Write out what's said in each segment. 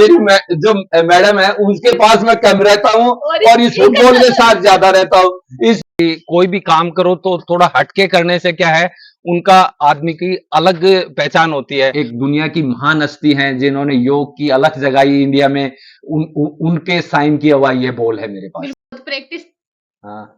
जो मैडम है उनके पास मैं कम रहता हूँ और इस फुटबॉल के साथ ज्यादा रहता हूँ। इस कोई भी काम करो तो थोड़ा हटके करने से क्या है, उनका आदमी की अलग पहचान होती है। एक दुनिया की महान हस्ती हैं जिन्होंने योग की अलग जगाई इंडिया में, उनके साइन किया हुआ ये बॉल है मेरे पास। प्रैक्टिस हाँ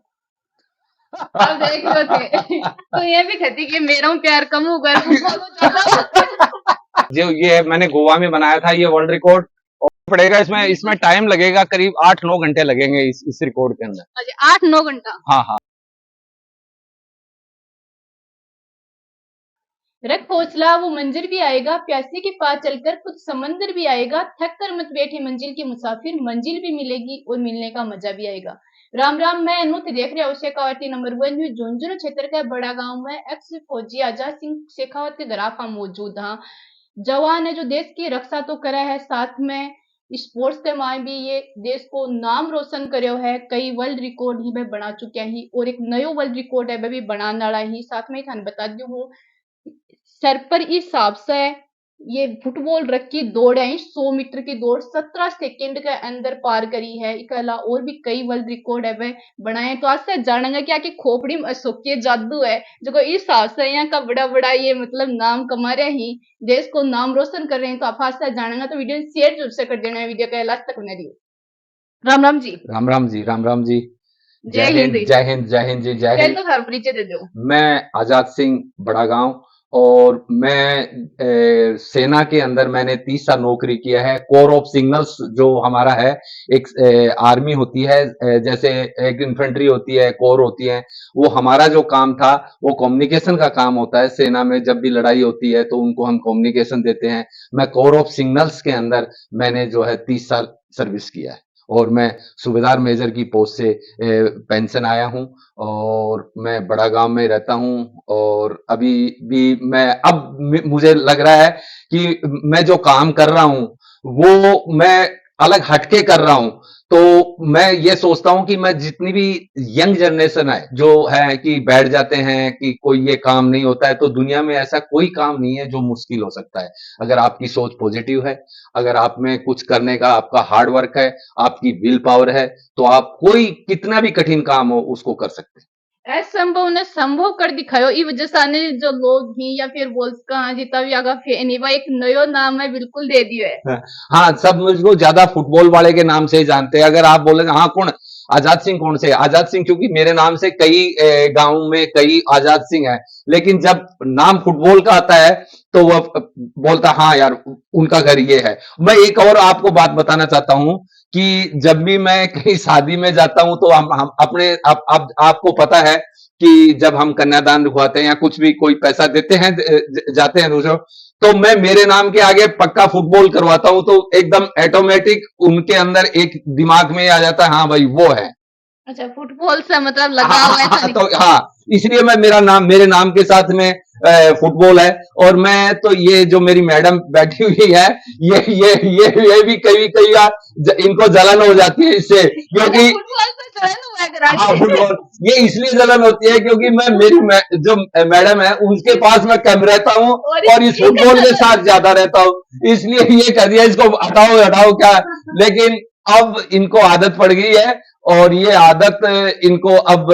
अब देख लो थे तो ये भी कहती कि मेरा हूँ प्यार कम होगा फुटबॉल को ज्यादा। जो ये मैंने गोवा में बनाया था ये वर्ल्ड रिकॉर्ड, और पड़ेगा इसमें इसमें टाइम लगेगा, करीब 8-9 घंटे लगेंगे इस रिकॉर्ड के अंदर। अच्छा 8-9 घंटा। हाँ हाँ। रख हौसला वो मंजर भी आएगा, प्यासे के पास चलकर खुद समंदर भी आएगा, थक कर मत बैठे मंजिल के मुसाफिर, मंजिल भी मिलेगी और मिलने का मजा भी आएगा। राम राम, मैं अनु देख रहे हो शेखावती नंबर 1 झुंझुनू क्षेत्र का बड़ा गांव में एक्स फौजी आजाद सिंह शेखावत के घर आप मौजूद। हाँ, जवान है जो देश की रक्षा तो करा है, साथ में स्पोर्ट्स के माए भी ये देश को नाम रोशन करो है, कई वर्ल्ड रिकॉर्ड ही मैं बना चुका ही और एक नयो वर्ल्ड रिकॉर्ड है वह भी बनाने वाला ही। साथ में थान बता दूं सर पर इस हिसाब से ये फुटबॉल रखी दौड़ है 100 मीटर की दौड़ 17 सेकंड के अंदर पार करी है। इसके अलावा और भी कई वर्ल्ड रिकॉर्ड है वह बनाए। तो आज से जानेंगे क्या कि खोपड़ी में अशोकीय जादू है जो को इस हिसाब से यहाँ का बड़ा बड़ा ये मतलब नाम कमा रहे ही, देश को नाम रोशन कर रहे हैं। तो आप आज से जानेंगे तो वीडियो शेयर जरूर से कर देना है, वीडियो का लास्ट तक बना दियो। राम राम जी। राम राम जी, राम राम जी। जय हिंद। जय हिंद, जय हिंद जी, जय हिंद। तो हर परिचय दे दो। मैं आजाद सिंह बड़ा गांव, और मैं सेना के अंदर मैंने 30 साल नौकरी किया है। कोर ऑफ सिग्नल्स जो हमारा है, एक आर्मी होती है, जैसे एक इन्फेंट्री होती है, कोर होती है, वो हमारा जो काम था वो कम्युनिकेशन का काम होता है। सेना में जब भी लड़ाई होती है तो उनको हम कम्युनिकेशन देते हैं। मैं कोर ऑफ सिग्नल्स के अंदर मैंने जो है 30 साल सर्विस किया है, और मैं सूबेदार मेजर की पोस्ट से पेंशन आया हूं, और मैं बड़ा गांव में रहता हूं। और अभी भी मैं अब मुझे लग रहा है कि मैं जो काम कर रहा हूं वो मैं अलग हटके कर रहा हूं। तो मैं ये सोचता हूं कि मैं जितनी भी यंग जनरेशन है जो है कि बैठ जाते हैं कि कोई ये काम नहीं होता है, तो दुनिया में ऐसा कोई काम नहीं है जो मुश्किल हो सकता है, अगर आपकी सोच पॉजिटिव है, अगर आप में कुछ करने का आपका हार्ड वर्क है, आपकी विल पावर है, तो आप कोई कितना भी कठिन काम हो उसको कर सकते हैं। असंभव ने संभव कर दिखायो। ई वजह से आने जो लोग ही या फिर बोल का जितना भी आगा फेनिवा एक नयो नाम है बिल्कुल दे दियो है। हाँ, सब मुझको ज्यादा फुटबॉल वाले के नाम से ही जानते हैं। अगर आप बोले हाँ कौन, आजाद सिंह कौन से, आजाद सिंह, क्योंकि मेरे नाम से कई गांव में कई आजाद सिंह है, लेकिन जब नाम फुटबॉल का आता है तो वह बोलता हाँ यार उनका घर ये है। मैं एक और आपको बात बताना चाहता हूं कि जब भी मैं कहीं शादी में जाता हूं तो हम अपने आपको पता है कि जब हम कन्यादान रुकवाते हैं या कुछ भी कोई पैसा देते हैं, जाते हैं दूसरों, तो मैं मेरे नाम के आगे पक्का फुटबॉल करवाता हूं, तो एकदम ऑटोमेटिक उनके अंदर एक दिमाग में आ जाता है हाँ भाई वो है। अच्छा, फुटबॉल से मतलब हाँ लगाव हाँ ऐसा हाँ, नहीं। तो हाँ, इसलिए मैं मेरा नाम मेरे नाम के साथ में फुटबॉल है। और मैं तो ये जो मेरी मैडम बैठी हुई है, ये भी कई कई बार इनको जलन हो जाती है इससे, अच्छा, क्योंकि फुटबॉल से जलन हुआ है हाँ कराटे। फुटबॉल, ये इसलिए जलन होती है क्योंकि मैं जो मैडम है उनके पास मैं कम रहता हूँ और और इस फुटबॉल के साथ ज्यादा रहता हूँ, इसलिए ये कर दिया इसको हटाओ हटाओ क्या। लेकिन अब इनको आदत पड़ गई है, और ये आदत इनको अब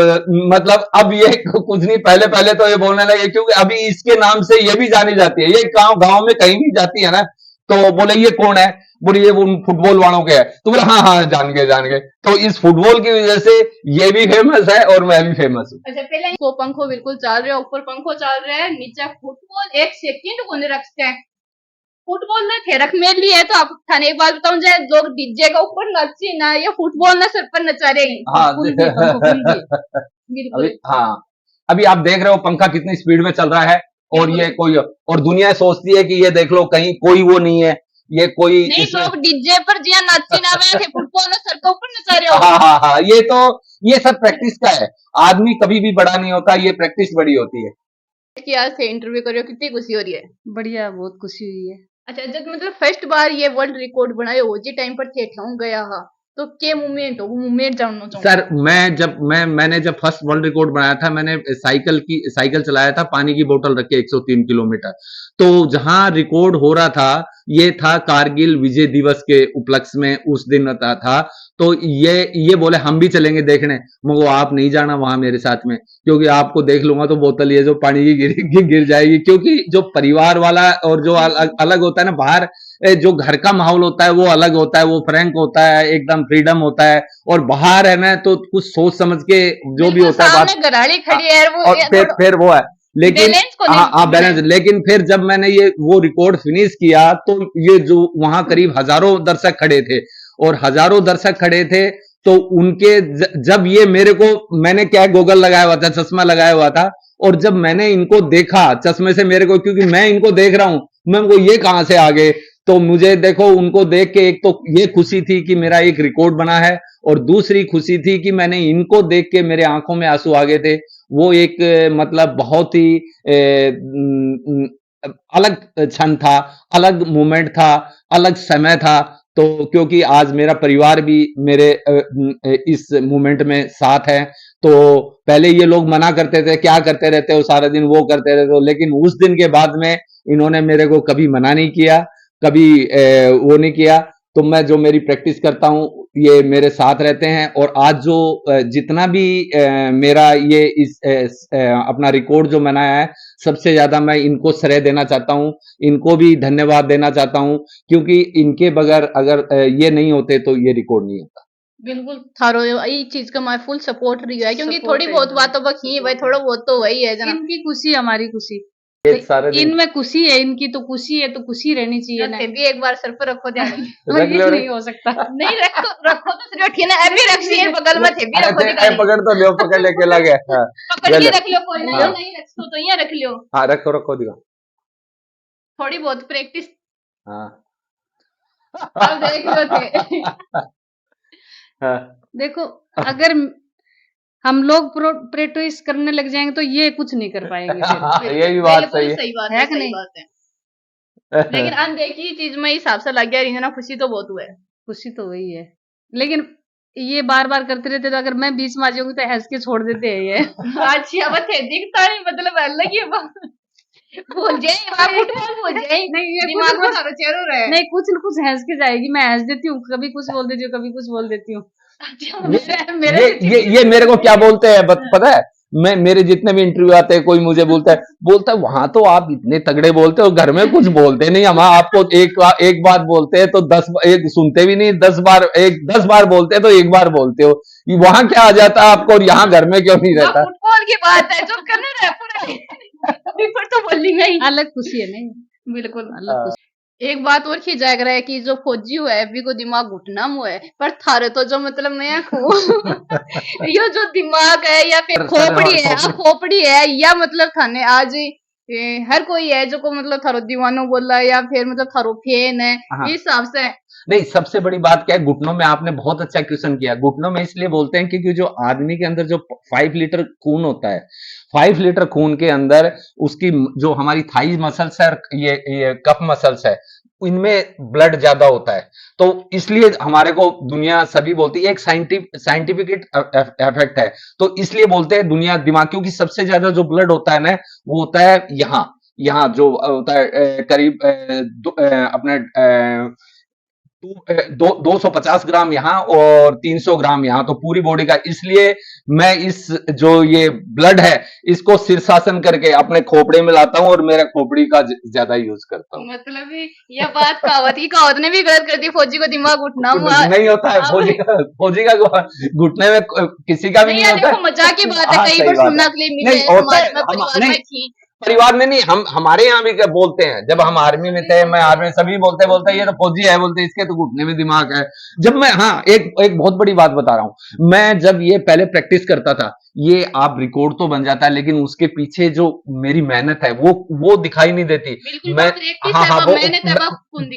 मतलब अब ये कुछ नहीं, पहले पहले तो ये बोलने लगे क्योंकि अभी इसके नाम से ये भी जानी जाती है, ये गांव गांव में कहीं भी जाती है ना, तो बोले ये कौन है, बोले ये उन फुटबॉल वालों के है, तो बोले हाँ हाँ जान गए। तो इस फुटबॉल की वजह से ये भी फेमस है और मैं भी फेमस हूँ। अच्छा, पहले तो पंखो बिल्कुल चल रहे, ऊपर पंखो चल रहा है, नीचे फुटबॉल एक सेकंड को नहीं रखते हैं। फुटबॉल ने थे रख में ली है तो आप थाने एक बात बताऊं, जाए लोग डीजे का ऊपर नची ना, ये फुटबॉल ने सर पर नचा रहे हैं। हाँ फुल भी पंखो फुल भी अभी बिल्कुल हाँ, अभी आप देख रहे हो पंखा कितनी स्पीड में चल रहा है, और बिल्कुल। ये कोई, और दुनिया सोचती है कि ये देख लो कहीं कोई वो नहीं है, ये कोई नहीं, इसमें लोग डीजे पर जिया नाची ना वे थे, फुटबॉल ने सर के ऊपर नचा रहे हो। हाँ हाँ हाँ, ये तो ये सब प्रैक्टिस का है। आदमी कभी भी बड़ा नहीं होता, ये प्रैक्टिस बड़ी होती है। कि आज से इंटरव्यू करो, कितनी खुशी हो रही है। बढ़िया, बहुत खुशी हुई है। अच्छा, जब मतलब फर्स्ट बार ये वर्ल्ड रिकॉर्ड बनाए हो जी टाइम पर थे ठहूं गया हा, तो के मूवमेंट जानना चाहूंगा। सर मैंने जब फर्स्ट वर्ल्ड रिकॉर्ड बनाया था, मैंने साइकिल चलाया था, पानी की बोतल रख के 103 किलोमीटर। तो जहां रिकॉर्ड हो रहा था, ये था कारगिल विजय दिवस के उपलक्ष्य में, उस दिन था। तो ये बोले हम भी चलेंगे देखने, मगर आप नहीं जाना वहां मेरे साथ में, क्योंकि आपको देख लूंगा तो बोतल ये जो पानी की गिर जाएगी। क्योंकि जो परिवार वाला और जो अलग होता है ना, बाहर जो घर का माहौल होता है वो अलग होता है, वो फ्रैंक होता है, एकदम फ्रीडम होता है। और बाहर है ना तो कुछ सोच समझ के जो भी होता है बात, सामने घराड़ी खड़ी है वो, और फिर वो है। लेकिन बैलेंस को हाँ नहीं बैलेंस। लेकिन फिर जब मैंने ये वो रिकॉर्ड फिनिश किया, तो ये जो वहां करीब हजारों दर्शक खड़े थे, और हजारों दर्शक खड़े थे, तो उनके जब ये मेरे को, मैंने क्या गोगल लगाया हुआ था, चश्मा लगाया हुआ था, और जब मैंने इनको देखा चश्मे से मेरे को, क्योंकि मैं इनको देख रहा हूं, मैं उनको ये कहां से आ गए, तो मुझे देखो उनको देख के एक तो ये खुशी थी कि मेरा एक रिकॉर्ड बना है, और दूसरी खुशी थी कि मैंने इनको देख के मेरे आंखों में आंसू आ गए थे। वो एक मतलब बहुत ही अलग क्षण था, अलग मोमेंट था, अलग समय था। तो क्योंकि आज मेरा परिवार भी मेरे इस मोमेंट में साथ है। तो पहले ये लोग मना करते थे, क्या करते रहते हो सारा दिन, वो करते रहते हो, लेकिन उस दिन के बाद में इन्होंने मेरे को कभी मना नहीं किया, कभी वो नहीं किया। तो मैं जो मेरी प्रैक्टिस करता हूं, ये मेरे साथ रहते हैं। और आज जो जितना भी मेरा ये अपना रिकॉर्ड जो बनाया है, सबसे ज्यादा मैं इनको श्रेय देना चाहता हूं, इनको भी धन्यवाद देना चाहता हूं, क्योंकि इनके बगैर अगर ये नहीं होते तो ये रिकॉर्ड नहीं होता। बिल्कुल थारो ये चीज का मैं फुल सपोर्ट रही है, क्योंकि थोड़ी बहुत बातों पर ही भाई, थोड़ा बहुत तो वही है जना। इनकी खुशी हमारी खुशी, ये सारे दिन इनमें खुशी है, इनकी तो खुशी है, तो खुशी रहनी चाहिए ना। भी एक बार सर पर रखो ध्यान। रख ये लो रे। नहीं हो सकता। नहीं रखो, रखो तो सिर्फ ठीक है ना, अभी रखी है बगल में थे भी रखो अरे दिखाई। पकड़ तो लियो, पकड़ लेके लगे। हाँ, पकड़ ले के ले। रख लो, कोई ना, हाँ। नहीं रखो तो यहाँ रख लियो। हाँ रखो रखो दिखा। थोड़ी बहुत प्रैक्टिस हाँ अब देख लो थे। हाँ देखो, अगर हम लोग प्रैक्टिस करने लग जाएंगे तो ये कुछ नहीं कर पाएंगे फिर। ये भी बात बिल्कुल सही है। सही बात है है, कि सही नहीं? बात है। लेकिन अनदेखी चीज में हिसाब से लग गया रिंजना, खुशी तो बहुत हुआ है। खुशी तो वही है, लेकिन ये बार बार करते रहते तो अगर मैं बीच में आ जाऊंगी तो हंस के छोड़ देते हैं ये। अच्छा अब थे दिखता नहीं, मतलब अलग ही भूल जाए वहां फुटबॉल भूल जाए, नहीं, ये दिमाग में कुछ सारा चेहरा रहे। नहीं, कुछ न कुछ हंस के जाएगी, मैं हंस देती हूँ, कभी कुछ बोल देती हूँ, कभी कुछ बोल देती हूँ। अच्छा, ये मेरे को क्या बोलते हैं पता है? मैं मेरे जितने भी इंटरव्यू आते हैं, कोई मुझे बोलता है वहां तो आप इतने तगड़े बोलते हो, घर में कुछ बोलते नहीं। हम आपको एक बात बोलते हैं तो 10 सुनते भी नहीं, 10 बार बोलते हैं तो एक बार बोलते हो। वहां क्या आ जाता है आपको, और यहाँ घर में क्यों नहीं रहता? फुटबॉल की बात है जो करने रहे पूरे अभी पर तो बोली नहीं। अलग खुशी है नहीं, बिल्कुल अलग खुशी। एक बात और की जाग रहा है कि जो फौजी हुआ है अभी को दिमाग घुटना मुआ है, पर थारे तो जो मतलब नया ये जो दिमाग है या फिर खोपड़ी है या मतलब थाने आज हर कोई है जो को मतलब थारो दीवानो बोला या फिर मतलब थारो फैन है, हाँ। इस हिसाब से। नहीं, सबसे बड़ी बात क्या है, घुटनों में आपने बहुत अच्छा क्वेश्चन किया। घुटनों में इसलिए बोलते हैं क्योंकि जो आदमी के अंदर जो 5 लीटर खून होता है, 5 लीटर खून के अंदर उसकी जो हमारी थाई मसल्स है, ये कफ मसल्स है, इनमें ब्लड ज्यादा होता है। तो इसलिए हमारे को दुनिया सभी बोलती है, एक साइंटिफिक इफेक्ट है। तो इसलिए बोलते हैं दुनिया दिमाग, क्योंकि सबसे ज्यादा जो ब्लड होता है ना, वो होता है यहाँ जो होता है करीब अपने 250 ग्राम यहाँ और 300 ग्राम यहाँ, तो पूरी बॉडी का। इसलिए मैं इस जो ये ब्लड है, इसको शीर्षासन करके अपने खोपड़े में लाता हूँ, और मेरा खोपड़ी का ज्यादा यूज करता हूँ। मतलब यह बात कहावत ने भी गलत कर दी, फौजी को दिमाग उठना नहीं होता है फौजी का घुटने में किसी का भी नहीं होता देखो मजाक की बात है, हाँ, कई सही बार बात सुनना है। के लिए मिले नहीं होता है, समाज में, परिवार में थी। परिवार में नहीं, हम हमारे यहाँ भी क्या बोलते हैं, जब हम आर्मी में थे, मैं आर्मी में, सभी बोलते ये तो फौजी है, बोलते इसके तो घुटने में दिमाग है। जब मैं, हाँ, एक बहुत बड़ी बात बता रहा हूं, मैं जब ये पहले प्रैक्टिस करता था, ये आप रिकॉर्ड तो बन जाता है, लेकिन उसके पीछे जो मेरी मेहनत है वो दिखाई नहीं देती। मैं हाँ वो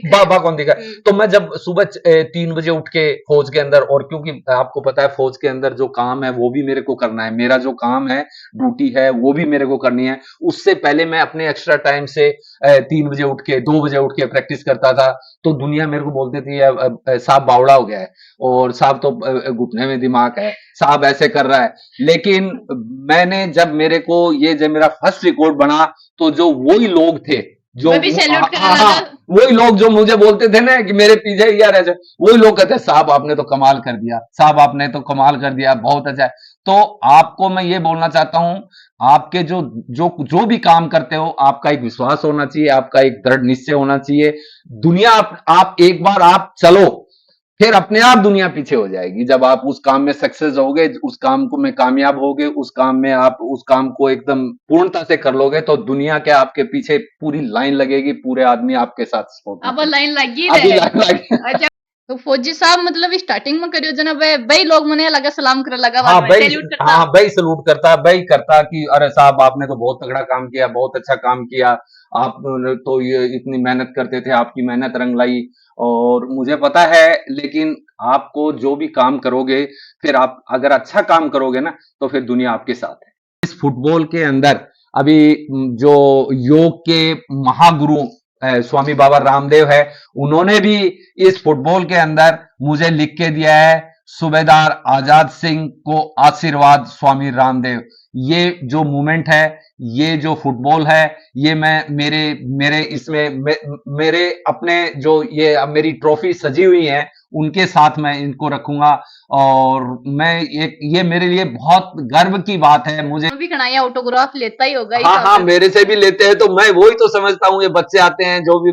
बाबा कौन दिखा। तो मैं जब सुबह 3 बजे उठ के फौज के अंदर, और क्योंकि आपको पता है फौज के अंदर जो काम है वो भी मेरे को करना है, मेरा जो काम है, ड्यूटी है, वो भी मेरे को करनी है। उससे उससे पहले मैं अपने एक्स्ट्रा टाइम से 3 बजे उठ के 2 बजे उठ के प्रैक्टिस करता था। तो दुनिया मेरे को बोलती थी साहब बावड़ा हो गया है, और साहब तो घुटने में दिमाग है, साहब ऐसे कर रहा है। लेकिन मैंने जब जब मेरा फर्स्ट रिकॉर्ड बना, तो जो वही लोग थे जो मैं भी सैल्यूट करने हाँ हाँ, लगा। वही लोग जो मुझे बोलते थे ना कि मेरे पीछे यार ऐसे, वही लोग कहते साहब आपने तो कमाल कर दिया, साहब आपने तो कमाल कर दिया, बहुत अच्छा है। तो आपको मैं ये बोलना चाहता हूं, आपके जो जो जो भी काम करते हो, आपका एक विश्वास होना चाहिए, आपका एक दृढ़ निश्चय होना चाहिए। दुनिया आप एक बार आप चलो, फिर अपने आप दुनिया पीछे हो जाएगी। जब आप उस काम में सक्सेस होगे, उस काम को में कामयाब होगे, उस काम में आप उस काम को एकदम पूर्णता से कर लोगे, तो दुनिया क्या आपके पीछे पूरी लाइन लगेगी, पूरे आदमी आपके साथ सपोर्ट अब में लाइन लगी अभी रहे। लाइन लगे। अच्छा, तो फौजी साहब मतलब स्टार्टिंग में करियो जना भाई लोग मने लगा सलाम करे लगा हाँ बाद में भाई, सैल्यूट करता। हाँ भाई सलूट करता, भाई करता कि अरे साहब आपने तो बहुत तगड़ा काम किया, बहुत अच्छा काम किया, आप तो ये इतनी मेहनत करते थे, आपकी मेहनत रंग लाई। और मुझे पता है, लेकिन आपको जो भी काम करोगे, फिर आप अगर अच्छा काम करोगे ना, तो फिर दुनिया आपके साथ है। इस फुटबॉल के अंदर अभी जो योग के महागुरु स्वामी बाबा रामदेव है, उन्होंने भी इस फुटबॉल के अंदर मुझे लिख के दिया है, सूबेदार आजाद सिंह को आशीर्वाद स्वामी रामदेव। ये जो मूवमेंट है, ये जो फुटबॉल है, ये मैं मेरे मेरे इसमें मेरे अपने जो ये अब मेरी ट्रॉफी सजी हुई है, उनके साथ मैं इनको रखूंगा। और मैं एक ये मेरे लिए बहुत गर्व की बात है। मुझे भी कनाया ऑटोग्राफ लेता ही होगा हाँ हाँ, मेरे से भी लेते हैं, तो मैं वही तो समझता हूँ, ये बच्चे आते हैं जो भी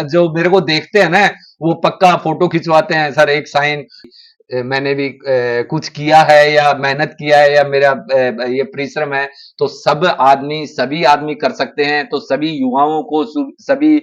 जो मेरे को देखते हैं ना, वो पक्का फोटो खिंचवाते हैं, सर एक साइन। मैंने भी कुछ किया है या मेहनत किया है या मेरा ये परिश्रम है, तो सभी आदमी कर सकते हैं। तो सभी युवाओं को सभी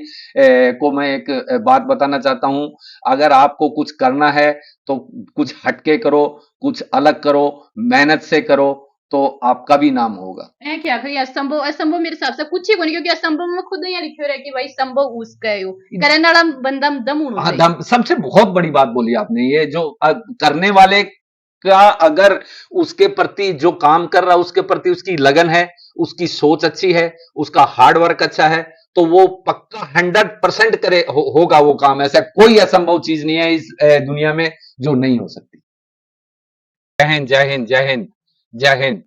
को मैं एक बात बताना चाहता हूं, अगर आपको कुछ करना है तो कुछ हटके करो, कुछ अलग करो, मेहनत से करो, तो आपका भी नाम होगा। है क्या भाई असंभव असंभव मेरे हिसाब से कुछ ही कोनी क्योंकि असंभव में खुद यहाँ लिखे रहे कि भाई संभव उसका है यो करने वाला बंदा दम होना हाँ, चाहिए। सबसे बहुत बड़ी बात बोली आपने, ये जो करने वाले का अगर उसके प्रति जो काम कर रहा है उसके प्रति उसकी लगन है, उसकी सोच अच्छी है, उसका हार्ड वर्क अच्छा है, तो वो पक्का 100% होगा वो काम। ऐसा कोई असंभव चीज नहीं है इस दुनिया में जो नहीं हो सकती। जय हिंद, जय हिंद, जय हिंद, जय हिंद।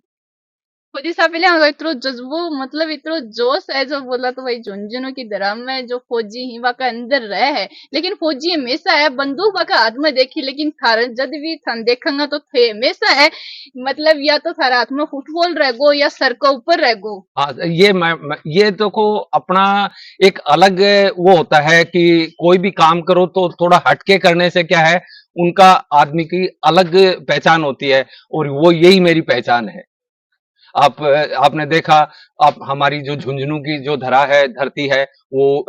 खुद ही सा पहले इतरो जज्बो मतलब इतरो जोश है जो बोला तो भाई झुंझुनू की धर्म में जो फौजी ही का अंदर रहे है, लेकिन फौजी हमेशा है बंदूक का हाथ में देखी, लेकिन थारे जब भी थान देखेंगे तो थे हमेशा है मतलब या तो थारा हाथ में फुटबॉल रहेगो या सर के ऊपर रहेगो। हाँ, ये देखो अपना एक अलग वो होता है कि कोई भी काम करो तो थोड़ा हटके करने से क्या है, उनका आदमी की अलग पहचान होती है, और वो यही मेरी पहचान है। आपने देखा, आप हमारी जो झुंझुनू की जो धरती है, वो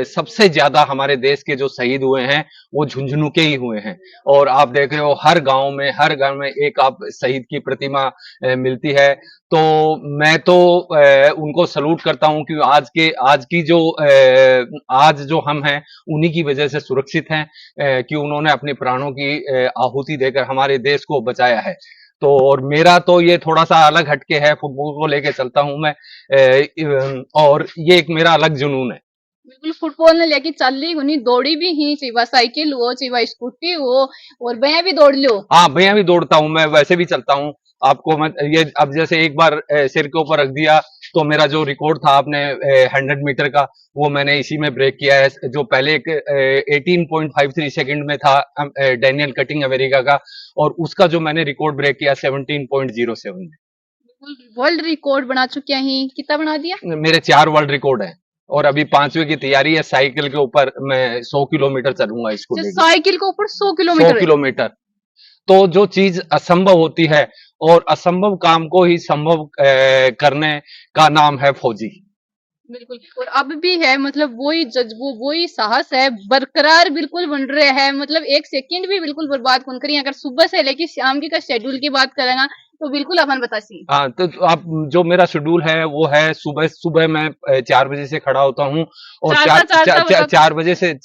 सबसे ज्यादा हमारे देश के जो शहीद हुए हैं, वो झुंझुनू के ही हुए हैं। और आप देख रहे हो हर गांव में, हर घर में एक आप शहीद की प्रतिमा मिलती है। तो मैं तो उनको सलूट करता हूं कि आज जो हम हैं, उन्हीं की वजह से सुरक्षित हैं, कि उन्होंने अपने प्राणों की आहुति देकर हमारे देश को बचाया है। तो और मेरा तो ये थोड़ा सा अलग हटके है, फुटबॉल को लेके चलता हूं मैं, और ये एक मेरा अलग जुनून है। बिल्कुल फुटबॉल ने लेके चल ली उन्हीं दौड़ी भी ही चाहे साइकिल हो चाहे स्कूटी हो और भैया भी दौड़ लो। हाँ, मैं भी दौड़ता हूँ, मैं वैसे भी चलता हूँ। आपको मैं ये अब जैसे एक बार सिर के ऊपर रख दिया, तो मेरा जो रिकॉर्ड था आपने 100 मीटर का, वो मैंने इसी में ब्रेक किया है। जो पहले एक 18.53 सेकंड में था डैनियल कटिंग अमेरिका का, और उसका जो मैंने रिकॉर्ड ब्रेक किया 17.07 में। वर्ल्ड रिकॉर्ड बना चुके हैं, कितना बना दिया? मेरे 4 वर्ल्ड रिकॉर्ड है, और अभी 5वें की तैयारी है। साइकिल के ऊपर मैं 100 किलोमीटर चलूंगा इसको लेके। साइकिल के ऊपर 100 100 किलोमीटर? किलोमीटर। तो जो चीज असंभव होती है, और असंभव काम को ही संभव करने का नाम है फौजी। बिल्कुल, और अब भी है मतलब वही जज्बो वही साहस है बरकरार बिल्कुल बन रहे हैं, मतलब एक सेकंड भी बिल्कुल बर्बाद कौन करिए। अगर सुबह से लेके शाम की का शेड्यूल की बात करेंगे तो बिल्कुल अपन बतासी। हाँ, तो आप जो मेरा शेड्यूल है वो है सुबह सुबह मैं 4 बजे से खड़ा होता हूँ और चारता चारता बता।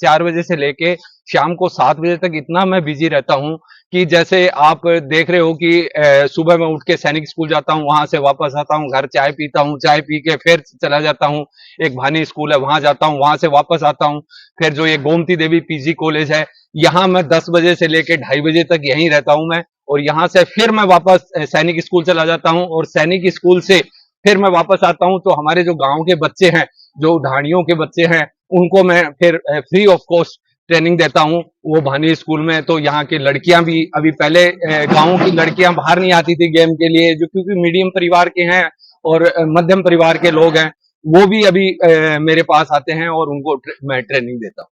4 बजे से लेके शाम को 7 बजे तक इतना मैं बिजी रहता हूँ कि जैसे आप देख रहे हो कि सुबह मैं उठ के सैनिक स्कूल जाता हूँ, वहां से वापस आता हूँ, घर चाय पीता हूँ, चाय पी के फिर चला जाता हूँ एक भानी स्कूल है वहां जाता हूँ, वहां से वापस आता हूँ, फिर जो ये गोमती देवी पीजी कॉलेज है यहाँ मैं 10 बजे से लेके 2:30 बजे तक यहीं रहता हूँ मैं, और यहाँ से फिर मैं वापस सैनिक स्कूल चला जाता हूँ और सैनिक स्कूल से फिर मैं वापस आता हूँ। तो हमारे जो गांव के बच्चे हैं, जो ढाणियों के बच्चे हैं, उनको मैं फिर फ्री ऑफ कॉस्ट ट्रेनिंग देता हूँ वो भानी स्कूल में। तो यहाँ की लड़कियां भी अभी पहले गाँव की लड़कियां बाहर नहीं आती थी गेम के लिए, जो क्योंकि मीडियम परिवार के हैं और मध्यम परिवार के लोग हैं, वो भी अभी मेरे पास आते हैं और उनको मैं ट्रेनिंग देता हूँ।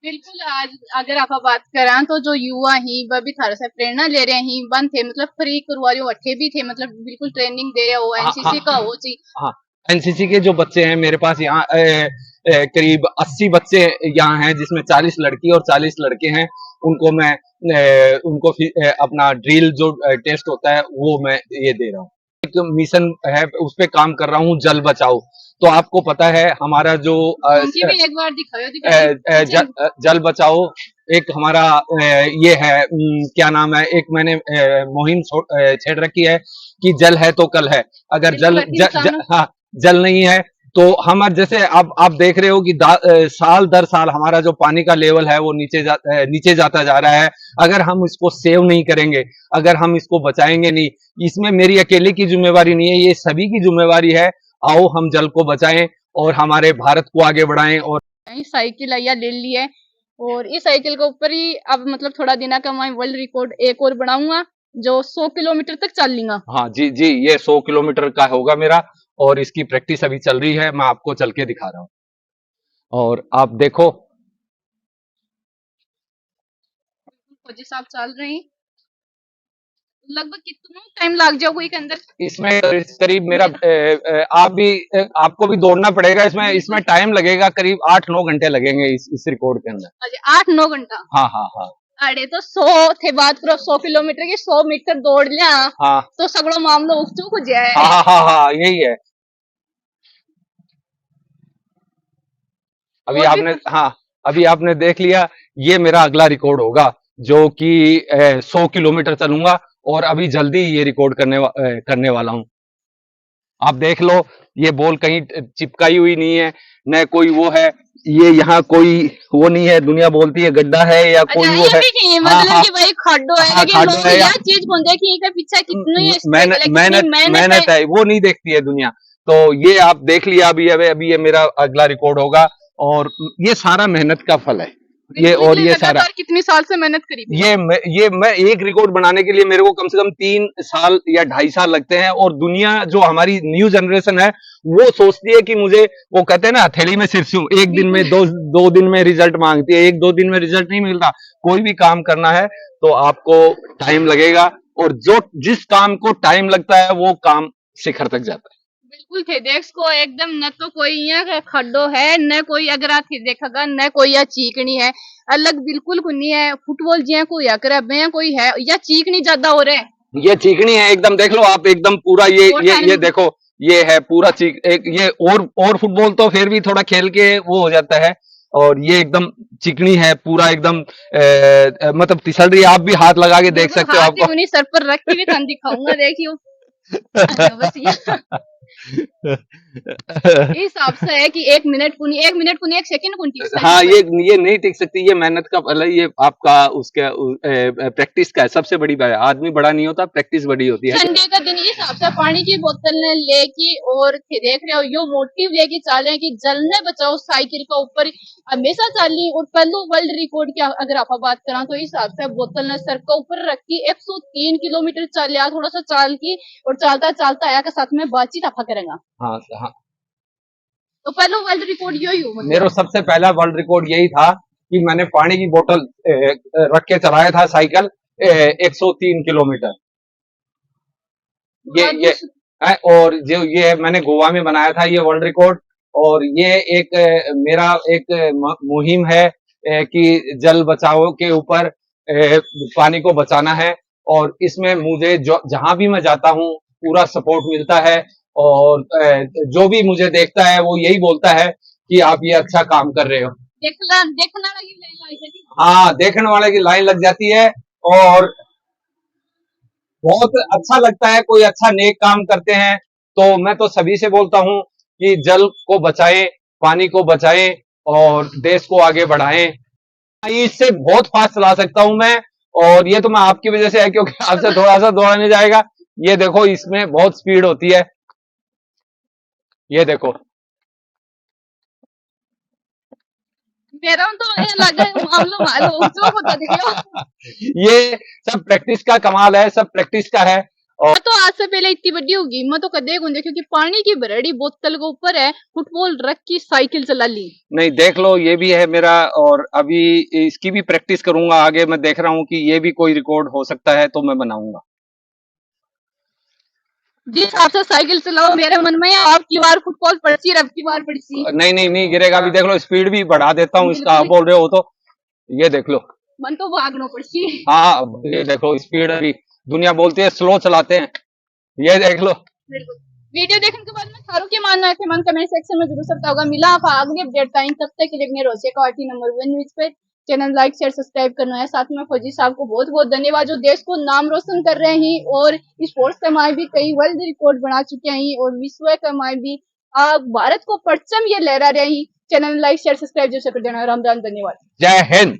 बिल्कुल, आज अगर आप बात करें तो जो युवा ही वह भी थारे से प्रेरणा ले रहे हैं, बन थे मतलब फ्री करवा रहे हो, अट्ठे भी थे मतलब बिल्कुल ट्रेनिंग दे रहे हो, हाँ एनसीसी का हो जी। हाँ, एनसीसी के जो बच्चे हैं मेरे पास यहाँ करीब 80 बच्चे यहाँ हैं, जिसमें 40 लड़की और 40 लड़के हैं। उनको मैं उनको अपना ड्रिल जो टेस्ट होता है वो मैं ये दे रहा हूँ। एक मिशन है उस पे काम कर रहा हूँ, जल बचाओ। तो आपको पता है हमारा जो उनकी भी एक बार दिखाओ जल बचाओ एक हमारा ये है, क्या नाम है, एक मैंने मुहिम छेड़ रखी है कि जल है तो कल है। अगर हाँ, जल नहीं है तो हम जैसे अब आप देख रहे हो कि साल दर साल हमारा जो पानी का लेवल है वो नीचे जाता जा रहा है। अगर हम इसको सेव नहीं करेंगे, अगर हम इसको बचाएंगे नहीं, इसमें मेरी अकेले की जिम्मेवारी नहीं है, ये सभी की जिम्मेवारी है। आओ हम जल को बचाएं और हमारे भारत को आगे बढ़ाएं। और साइकिल आया ले ली है और इस साइकिल के ऊपर ही अब मतलब थोड़ा दिन का मैं वर्ल्ड रिकॉर्ड एक और बनाऊंगा जो 100 किलोमीटर तक चल लूंगा। हाँ जी जी, ये 100 किलोमीटर का होगा मेरा और इसकी प्रैक्टिस अभी चल रही है, मैं आपको चल के दिखा रहा हूँ और आप देखो। फौजी साहब चल रहे हैं, लगभग कितना टाइम लग जाओगे के अंदर? इसमें करीब मेरा आप भी आपको भी दौड़ना पड़ेगा इसमें, इसमें टाइम लगेगा करीब 8-9 घंटे लगेंगे इस रिकॉर्ड के अंदर। अच्छा 8-9 घंटा? हाँ हाँ हाँ। अरे तो 100 थे बात करो, 100 किलोमीटर की 100 मीटर दौड़ लिया। हाँ तो सगड़ो मामला उस चूक हो जाए। हाँ हाँ हाँ हाँ, यही है। अभी आपने अभी आपने देख लिया, ये मेरा अगला रिकॉर्ड होगा जो कि 100 किलोमीटर चलूंगा और अभी जल्दी ये रिकॉर्ड करने वाला हूं। आप देख लो, ये बॉल कहीं चिपकाई हुई नहीं है, न कोई वो है, ये यहाँ कोई वो नहीं है, दुनिया बोलती है गड्ढा है या कोई वो है। मतलब कि भाई खड्डो है, लेकिन लोग यह चीज को देखिए कि पीछे कितनी मेहनत है, वो नहीं देखती है दुनिया। तो ये आप देख लिया, अभी ये मेरा अगला रिकॉर्ड होगा और ये सारा मेहनत का फल है। ये और ये सारा कितनी साल से मेहनत करी? ये मैं एक रिकॉर्ड बनाने के लिए मेरे को कम से कम 3 साल या 2.5 साल लगते हैं। और दुनिया जो हमारी न्यू जनरेशन है वो सोचती है कि मुझे, वो कहते हैं ना हथेली में सिरसू, एक दिन में दो दिन में रिजल्ट मांगती है, 1-2 दिन में रिजल्ट नहीं मिलता। कोई भी काम करना है तो आपको टाइम लगेगा और जिस काम को टाइम लगता है वो काम शिखर तक जाता है। बिल्कुल थे देख को एकदम, न तो कोई यहाँ खड्डो है, न कोई अगर थी देखेगा, न कोई या चीकनी है, अलग बिल्कुल नहीं है। फुटबॉल जिया कोई अकर कोई है या चीकनी ज्यादा हो रहे, ये चीकनी है एकदम। देख लो आप एकदम पूरा ये देखो, ये है पूरा ये और फुटबॉल तो फिर भी थोड़ा खेल के वो हो जाता है, और ये एकदम चिकनी है पूरा एकदम मतलब फिसल रही है। आप भी हाथ लगा के देख सकते हो, आपको सर पर रख के भी थान दिखाऊंगा, देखियो। इस हिसाब से है कि 1 मिनट को नहीं 1 सेकंड को नहीं। हाँ, ये नहीं टिक सकती, ये मेहनत का फल है, ये आपका उसका प्रैक्टिस का है। सबसे बड़ी बात, आदमी बड़ा नहीं होता, प्रैक्टिस बड़ी होती है। संडे का दिन इस हिसाब से पानी की बोतल ने लेके और देख रहे हो यो मोटिव लेके चल रहे हैं कि जलने बचाओ साइकिल का ऊपर हमेशा चली। और पहले वर्ल्ड रिकॉर्ड की अगर आप बात करें तो इस हिसाब से बोतल ने सर का ऊपर रखी 103 किलोमीटर चलिया, थोड़ा सा चाल की और चलता चलता आया के साथ में बातचीत आपा करेंगे। हाँ हाँ, तो पहले वर्ल्ड रिकॉर्ड यही हो मतलब। मेरा सबसे पहला वर्ल्ड रिकॉर्ड यही था कि मैंने पानी की बोतल रख के चलाया था साइकिल 103 किलोमीटर। ये और जो ये मैंने गोवा में बनाया था ये वर्ल्ड रिकॉर्ड। और ये एक मेरा एक मुहिम है कि जल बचाओ के ऊपर, पानी को बचाना है। और इसमें मुझे जो जहां भी मैं जाता हूँ पूरा सपोर्ट मिलता है। और जो भी मुझे देखता है वो यही बोलता है कि आप ये अच्छा काम कर रहे हो। देखना लगी हाँ, देखने वाले की लाइन लग जाती है। और बहुत अच्छा लगता है, कोई अच्छा नेक काम करते हैं तो मैं तो सभी से बोलता हूँ कि जल को बचाएं, पानी को बचाएं और देश को आगे बढ़ाएं। इससे बहुत फास्ट चला सकता हूं मैं, और ये तो मैं आपकी वजह से है क्योंकि आपसे थोड़ा सा दौड़ा नहीं जाएगा। ये देखो इसमें बहुत स्पीड होती है, ये देखो। मेरा तो ये लगा मामलो मालूम जो बता दिया। ये सब प्रैक्टिस का कमाल है, सब प्रैक्टिस का है। और मैं तो आज से पहले इतनी बड़ी होगी मैं तो कदे गुंजे क्योंकि पानी की बड़ी बोतल के ऊपर है फुटबॉल रख की साइकिल चला ली। नहीं, देख लो ये भी है मेरा, और अभी इसकी भी प्रैक्टिस करूंगा आगे। मैं देख रहा हूँ कि ये भी कोई रिकॉर्ड हो सकता है तो मैं बनाऊंगा। जिस हिसाब से साइकिल चलाओ मेरे मन में अब की बार फुटबॉल पड़ती है अब की बार पड़ती। नहीं नहीं नहीं गिरेगा। अभी देख लो स्पीड भी बढ़ा देता हूँ इसका, आप बिल्कुल। बोल रहे हो तो ये देख लो। मन तो भागना पड़ती। हाँ, ये देखो स्पीड अभी दुनिया बोलती है स्लो चलाते हैं, ये देख लो। बिल्कुल। वीडियो देखने के बाद में सारों के मानना है कि मन कमेंट सेक्शन में जरूर सकता होगा। मिला आप आगे अपडेट टाइम तब तक के लिए अपने रोजे का आरटी नंबर 1 न्यूज पे चैनल लाइक शेयर सब्सक्राइब करना है। साथ में फौजी साहब को बहुत बहुत धन्यवाद जो देश को नाम रोशन कर रहे हैं और स्पोर्ट्स कमाए भी कई वर्ल्ड रिकॉर्ड बना चुके हैं और विश्व कमाए भी भारत को परचम ये लहरा रहे हैं। चैनल लाइक शेयर सब्सक्राइब जैसे कर देना। राम राम, धन्यवाद, जय हिंद।